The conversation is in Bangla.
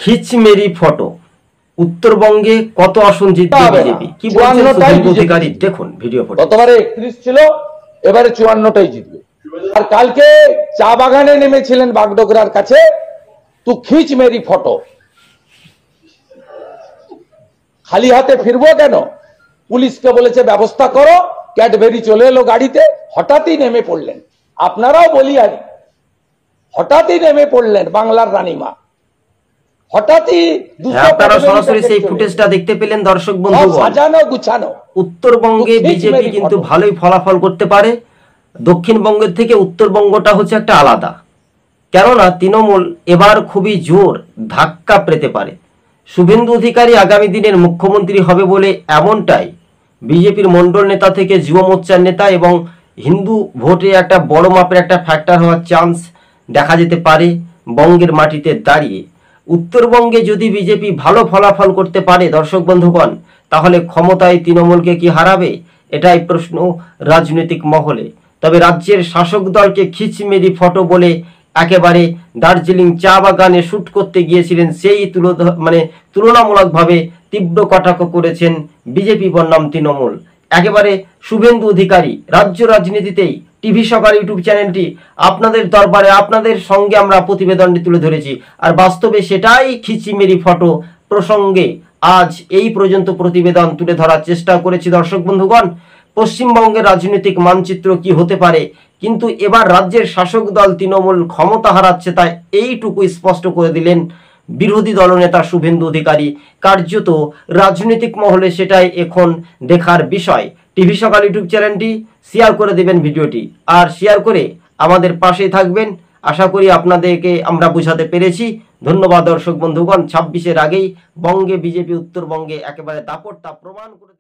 খিচমেরি ফটো। উত্তরবঙ্গে কত আসন জিতবে বিজেপি, কি বলছেন শুভেন্দু অধিকারী, দেখুন ভিডিও ফটো। গতবারে 31 ছিল, এবারে 54টাই জিতবে। আর কালকে চা বাগানে নেমেছিলেন বাগডোগরার কাছে, তু খিচ মেরি ফটো। খালি হাতে ফিরবো কেন? পুলিশকে বলেছে ব্যবস্থা করো, ক্যাডবেরি চলে এলো গাড়িতে, হঠাৎই নেমে পড়লেন। আপনারাও বলি আর হঠাৎই নেমে পড়লেন বাংলার রানীমা, হঠাৎই। আপনারা সরাসরি সেই ফুটেজটা দেখতে পেলেন দর্শক বন্ধু। সাজানো গুছানো। উত্তরবঙ্গে বিজেপি কিন্তু ভালোই ফলাফল করতে পারে। দক্ষিণবঙ্গের থেকে উত্তরবঙ্গটা হচ্ছে একটা আলাদা, কেননা তৃণমূল এবার খুবই জোর ধাক্কা পেতে পারে। শুভেন্দু অধিকারী আগামী দিনের মুখ্যমন্ত্রী হবে বলে এমনটাই বিজেপির মণ্ডল নেতা থেকে যুব মোর্চার নেতা এবং হিন্দু ভোটে একটা বড় মাপের একটা ফ্যাক্টর হওয়ার চান্স দেখা যেতে পারে বঙ্গের মাটিতে দাঁড়িয়ে। উত্তরবঙ্গে যদি বিজেপি ভালো ফলাফল করতে পারে দর্শক বন্ধুগণ, তাহলে ক্ষমতায় তৃণমূলকে কি হারাবে, এটাই প্রশ্ন রাজনৈতিক মহলে। তবে রাজ্যের শাসক দলকে খিচমেরি ফটো বলে একেবারে দার্জিলিং চা বাগানে শুট করতে গিয়েছিলেন, সেই তুলনামূলকভাবে তীব্র কটাক্ষ করেছেন বিজেপি বনাম তৃণমূল। একেবারে শুভেন্দু অধিকারী রাজ্য রাজনীতিতেই টিভি সকাল ইউটিউব চ্যানেলটি আপনাদের দরবারে আপনাদের সঙ্গে আমরা প্রতিবেদনটি তুলে ধরেছি, আর বাস্তবে সেটাই খিচিমেরি ফটো প্রসঙ্গে আজ এই পর্যন্ত প্রতিবেদন তুলে ধরার চেষ্টা করেছি দর্শক বন্ধুগণ। পশ্চিমবঙ্গের রাজনৈতিক মানচিত্র কি হতে পারে, কিন্তু এবার রাজ্যের শাসক দল তৃণমূল ক্ষমতা হারাচ্ছে, তাই এইটুকু স্পষ্ট করে দিলেন বিরোধী দলনেতা শুভেন্দু অধিকারী। কার্যত রাজনৈতিক মহলে সেটাই এখন দেখার বিষয়। টিভি সকাল ইউটিউব চ্যানেলটি শেয়ার করে দেবেন ভিডিওটি, আর শেয়ার করে আমাদের পাশে থাকবেন। আশা করি আপনাদেরকে আমরা বোঝাতে পেরেছি। ধন্যবাদ দর্শক বন্ধুগণ। 26-এর আগেই বঙ্গে বিজেপি উত্তরবঙ্গে একেবারে দাপট তা প্রমাণ করে